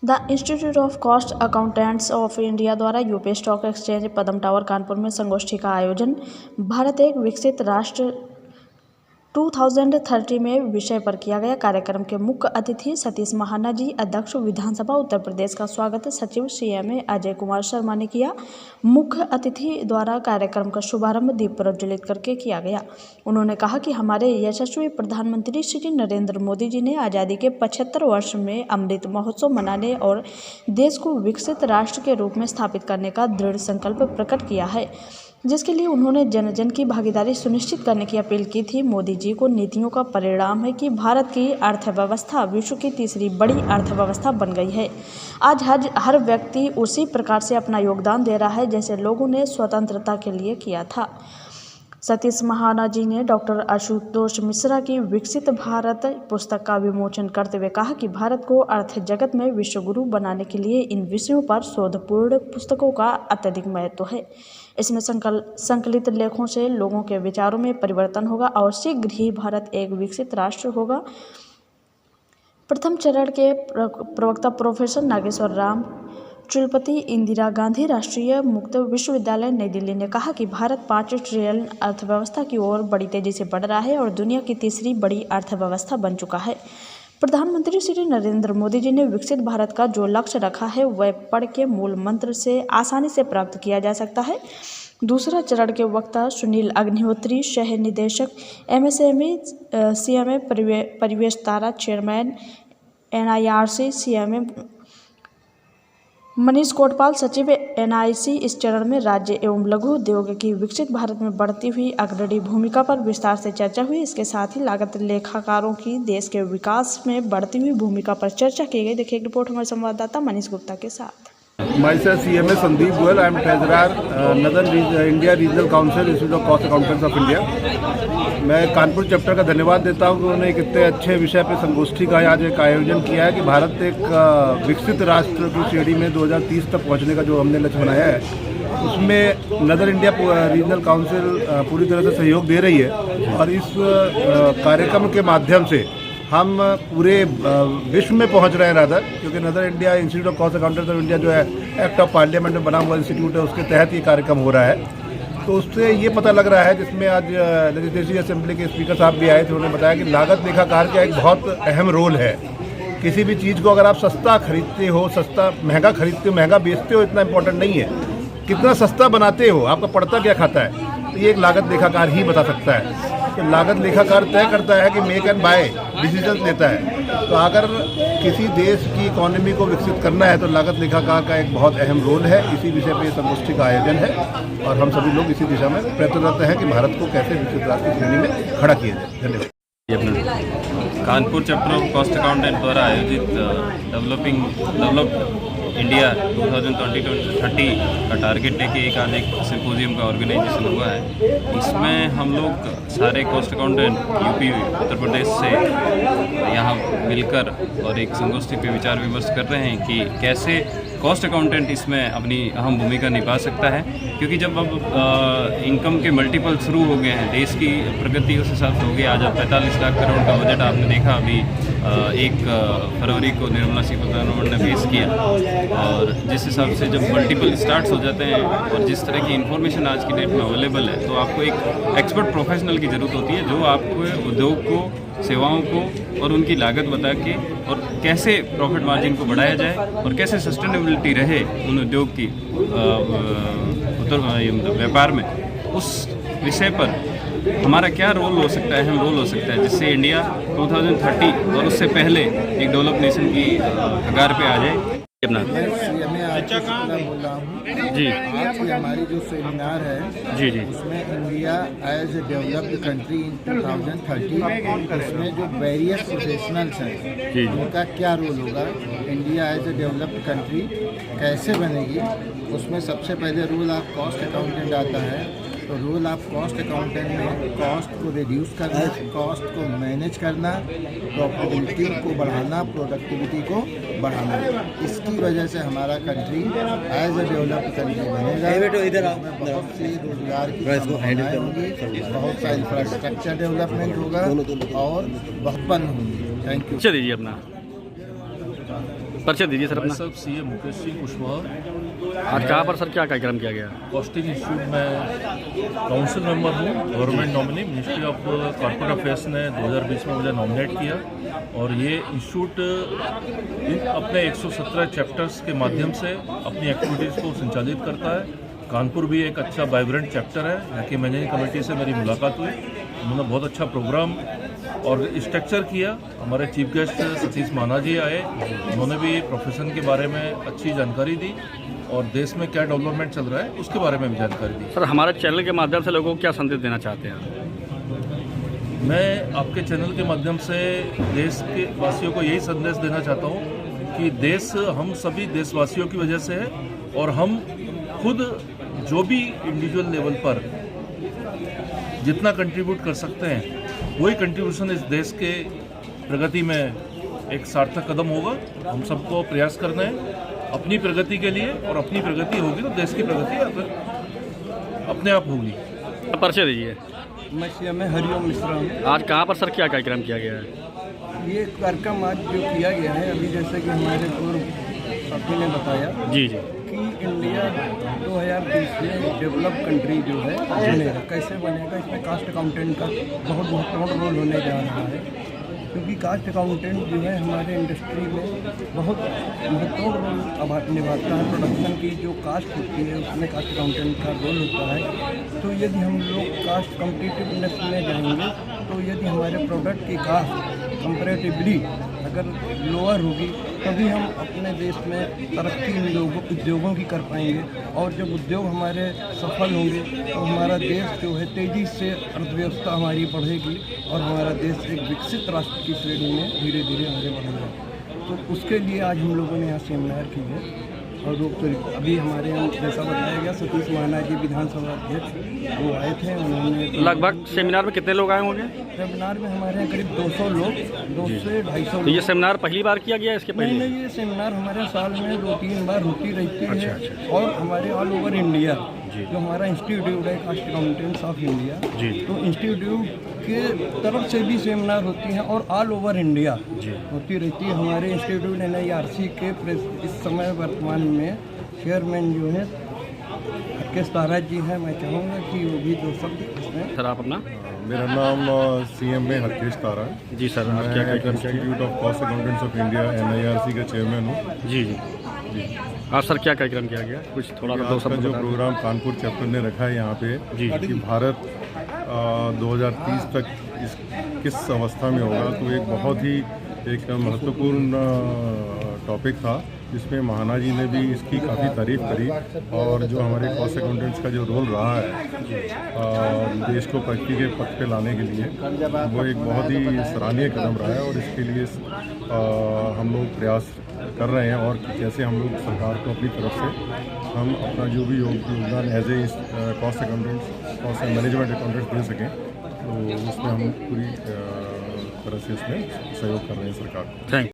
The institute of cost accountants of India द्वारा UP stock exchange पदम tower Kanpur में संगोष्ठी का आयोजन भारत एक विकसित राष्ट्र 2030 में विषय पर किया गया। कार्यक्रम के मुख्य अतिथि सतीश महाना जी, अध्यक्ष विधानसभा उत्तर प्रदेश का स्वागत सचिव सीएमए अजय कुमार शर्मा ने किया। मुख्य अतिथि द्वारा कार्यक्रम का शुभारंभ दीप प्रज्वलित करके किया गया। उन्होंने कहा कि हमारे यशस्वी प्रधानमंत्री श्री नरेंद्र मोदी जी ने आज़ादी के 75 वर्ष में अमृत महोत्सव मनाने और देश को विकसित राष्ट्र के रूप में स्थापित करने का दृढ़ संकल्प प्रकट किया है, जिसके लिए उन्होंने जन जन की भागीदारी सुनिश्चित करने की अपील की थी। मोदी जी को नीतियों का परिणाम है कि भारत की अर्थव्यवस्था विश्व की तीसरी बड़ी अर्थव्यवस्था बन गई है। आज हर व्यक्ति उसी प्रकार से अपना योगदान दे रहा है जैसे लोगों ने स्वतंत्रता के लिए किया था। सतीश महाना जी ने डॉक्टर आशुतोष मिश्रा की विकसित भारत पुस्तक का विमोचन करते हुए कहा कि भारत को अर्थ जगत में विश्वगुरु बनाने के लिए इन विषयों पर शोधपूर्ण पुस्तकों का अत्यधिक महत्व है। इसमें संकलित लेखों से लोगों के विचारों में परिवर्तन होगा और शीघ्र ही भारत एक विकसित राष्ट्र होगा। प्रथम चरण के प्रवक्ता प्रोफेसर नागेश्वर राम चुलपति इंदिरा गांधी राष्ट्रीय मुक्त विश्वविद्यालय नई दिल्ली ने कहा कि भारत 5 ट्रिलियन अर्थव्यवस्था की ओर बड़ी तेजी से बढ़ रहा है और दुनिया की तीसरी बड़ी अर्थव्यवस्था बन चुका है। प्रधानमंत्री श्री नरेंद्र मोदी जी ने विकसित भारत का जो लक्ष्य रखा है वह पढ़ के मूल मंत्र से आसानी से प्राप्त किया जा सकता है। दूसरा चरण के वक्ता सुनील अग्निहोत्री, शहर निदेशक एमएसएमई सीएमए परिवेश तारा, chairman NIRC CMA Manish Kotpal, सचिव एनआईसी इस चरण में राज्य एवं लघु उद्योग की विकसित भारत में बढ़ती हुई अग्रणी भूमिका पर विस्तार से चर्चा हुई। इसके साथ ही लागत लेखाकारों की देश के विकास में बढ़ती हुई भूमिका पर चर्चा की गई। देखिए एक रिपोर्ट हमारे संवाददाता मनीष गुप्ता के साथ। Myself CMA Sandeep Goyal, I am Treasurer Northern India Regional Council Institute of Cost Accountants of India। मैं कानपुर चैप्टर का धन्यवाद देता हूँ कि उन्होंने एक इतने अच्छे विषय पर संगोष्ठी का आज एक आयोजन किया है कि भारत एक विकसित राष्ट्र की श्रेणी में 2030 तक पहुँचने का जो हमने लक्ष्य बनाया है, उसमें नदर इंडिया रीजनल काउंसिल पूरी तरह से सहयोग दे रही है। और इस कार्यक्रम के माध्यम से हम पूरे विश्व में पहुंच रहे हैं रादर, क्योंकि नदर India institute of cost accountants of India जो है एक्ट ऑफ पार्लियामेंट में बना हुआ इंस्टीट्यूट है, उसके तहत ये कार्यक्रम हो रहा है। तो उससे ये पता लग रहा है, जिसमें आज लेजिस्लेटिव असेंबली के स्पीकर साहब भी आए थे, उन्होंने बताया कि लागत लेखाकार का एक बहुत अहम रोल है। किसी भी चीज़ को अगर आप सस्ता खरीदते हो, सस्ता महंगा खरीदते हो, महंगा बेचते हो, इतना इंपॉर्टेंट नहीं है कितना सस्ता बनाते हो, आपका पड़ता क्या खाता है, तो ये एक लागत लेखाकार ही बता सकता है। तो लागत लेखाकार तय करता है कि मेक एंड बाय डिसीजन लेता है। तो अगर किसी देश की इकोनॉमी को विकसित करना है तो लागत लेखाकार का एक बहुत अहम रोल है। इसी विषय पे संगोष्ठी का आयोजन है और हम सभी लोग इसी दिशा में प्रयत्नरत हैं कि भारत को कैसे विकसित राष्ट्र की श्रेणी में खड़ा किया जाए। धन्यवाद। Kanpur chapter of cost accountant द्वारा आयोजित डेवलप इंडिया 2030 का टारगेट लेके एक सिम्पोजियम का ऑर्गेनाइजेशन हुआ है। इसमें हम लोग सारे cost accountant UP Uttar Pradesh से यहाँ मिलकर और एक संगोष्ठी पे विचार विमर्श कर रहे हैं कि कैसे कॉस्ट अकाउंटेंट इसमें अपनी अहम भूमिका निभा सकता है। क्योंकि जब अब इनकम के मल्टीपल शुरू हो गए हैं, देश की प्रगति उस हिसाब से हो गई। आज 45 लाख करोड़ का बजट आपने देखा अभी 1 फरवरी को निर्मला सीतारमण ने पेश किया। और जिस हिसाब से जब मल्टीपल स्टार्ट्स हो जाते हैं और जिस तरह की इन्फॉर्मेशन आज की डेट में अवेलेबल है, तो आपको एक एक्सपर्ट प्रोफेशनल की ज़रूरत होती है जो आपको उद्योग को, सेवाओं को और उनकी लागत बता के और कैसे प्रॉफिट मार्जिन को बढ़ाया जाए और कैसे सस्टेनेबिलिटी रहे उन उद्योग की व्यापार में, उस विषय पर हमारा क्या रोल हो सकता है, अहम रोल हो सकता है, जिससे इंडिया 2030 और उससे पहले एक डेवलप नेशन की कगार पे आ जाए। मैं बोल रहा हूँ जी। आज की हमारी जो सेमिनार है जी जी उसमें India as a developed country in 2030, उसमें जो वेरियस प्रोफेशनल्स हैं जी उनका क्या रोल होगा, India as a developed country कैसे बनेगी, उसमें सबसे पहले रोल ऑफ कॉस्ट अकाउंटेंट आता है। तो रोल ऑफ कॉस्ट अकाउंटेंट में कॉस्ट को रिड्यूस करना, कॉस्ट को मैनेज करना, प्रॉफिटेबिलिटी को बढ़ाना, प्रोडक्टिविटी को बढ़ाना। इसकी वजह से हमारा country as a developed country बनेगा। इसमें बहुत सी रोजगार की संभावनाएं होंगी, बहुत सा इंफ्रास्ट्रक्चर डेवलपमेंट होगा और बहुत बन होंगी। Thank you. चलिए अपना परिचय दीजिए सर मैं अपना। सब सीए मुकेश सिंह कुशवाहा। आज कहाँ पर सर क्या कार्यक्रम किया गया? कॉस्टिंग इंस्टीट्यूट में काउंसिल मेंबर हूँ, government nominee. Ministry of corporate affairs ने 2020 में मुझे नॉमिनेट किया और ये इंस्टीट्यूट अपने 117 चैप्टर्स के माध्यम से अपनी एक्टिविटीज़ को संचालित करता है। कानपुर भी एक अच्छा वाइब्रेंट चैप्टर है। यहाँ की मैनेजिंग कमेटी से मेरी मुलाकात हुई, उन्होंने बहुत अच्छा प्रोग्राम और स्ट्रक्चर किया। हमारे चीफ गेस्ट सतीश महाना जी आए, उन्होंने भी प्रोफेशन के बारे में अच्छी जानकारी दी और देश में क्या डेवलपमेंट चल रहा है उसके बारे में भी जानकारी दी। सर हमारे चैनल के माध्यम से लोगों को क्या संदेश देना चाहते हैं? मैं आपके चैनल के माध्यम से देश के वासियों को यही संदेश देना चाहता हूँ कि देश हम सभी देशवासियों की वजह से है और हम खुद जो भी इंडिविजुअल लेवल पर जितना कंट्रीब्यूट कर सकते हैं वही कंट्रीब्यूशन इस देश के प्रगति में एक सार्थक कदम होगा। हम सबको प्रयास करना है अपनी प्रगति के लिए और अपनी प्रगति होगी तो देश की प्रगति अपने आप होगी। परिचय दीजिए। मैं सीएम हरिओम मिश्रा हूँ। आज कहाँ पर सर क्या कार्यक्रम किया गया है? ये कार्यक्रम आज जो किया गया है, अभी जैसे कि हमारे पूर्व साथी ने बताया जी कि इंडिया 2030 में डेवलप कंट्री जो है बनेगा। कैसे बनेगा, इसमें कास्ट अकाउंटेंट का बहुत महत्वपूर्ण रोल होने जा रहा है, क्योंकि कास्ट अकाउंटेंट जो है हमारे इंडस्ट्री में बहुत महत्वपूर्ण रोल निभाता है। प्रोडक्शन की जो कास्ट होती है उसमें कास्ट अकाउंटेंट का रोल होता है। तो यदि हम लोग कास्ट कम्पिटिटिवनेस में जाएंगे तो यदि हमारे प्रोडक्ट की कास्ट कंपैरेटिवली अगर लोअर होगी तभी हम अपने देश में तरक्की इन उद्योगों की कर पाएंगे और जब उद्योग हमारे सफल होंगे तो हमारा देश जो है तेज़ी से अर्थव्यवस्था हमारी बढ़ेगी और हमारा देश एक विकसित राष्ट्र की श्रेणी में धीरे धीरे आगे बढ़ेगा। तो उसके लिए आज हम लोगों ने यहाँ सेमिनार की है और अभी हमारे यहाँ जैसा बताया गया सतीश महाना जी विधानसभा अध्यक्ष वो आए थे। उन्होंने लगभग सेमिनार में कितने लोग आए होंगे? सेमिनार में हमारे यहाँ करीब 200 लोग, 200 से 250 तो ये सेमिनार पहली बार किया गया इसके पहले? नहीं, ये सेमिनार हमारे साल में 2-3 बार होती रहती है। और हमारे ऑल ओवर इंडिया जो हमारा इंस्टीट्यूट है कास्ट अकाउंटेंट्स ऑफ इंडिया, तो इंस्टीट्यूट के तरफ से भी सेमिनार होती हैं और ऑल ओवर इंडिया होती रहती है। हमारे इंस्टीट्यूट NIRC के इस समय वर्तमान में चेयरमैन जो है हरकेश तारा जी हैं। मैं चाहूँगा कि वो भी 2 शब्द इसमें। सर आप अपना? मेरा नाम CM हरकेश तारा है। जी सर, आप क्या कार्यक्रम किया? Institute of cost accountants of India NIRC का चेयरमैन हूँ। जी जी जी। आज सर क्या कार्यक्रम किया गया? कुछ थोड़ा सा 2 शब्द जो प्रोग्राम कानपुर चैप्टर ने रखा है यहाँ पे जी कि भारत 2030 तक किस अवस्था में होगा, तो एक बहुत ही एक महत्वपूर्ण टॉपिक था जिसमें महाना जी ने भी इसकी काफ़ी तारीफ करी और जो हमारे कॉस्ट अकाउंटेंट्स का जो रोल रहा है देश को प्रगति के पथ पे लाने के लिए, वो एक बहुत ही सराहनीय कदम रहा है और इसके लिए हम लोग प्रयास कर रहे हैं और कैसे हम लोग सरकार को अपनी तरफ से हम अपना जो भी योगदान as a cost accountants cost management accountants दे सकें, तो उसमें हम पूरी तरह से इसमें सहयोग कर रहे हैं सरकार को। थैंक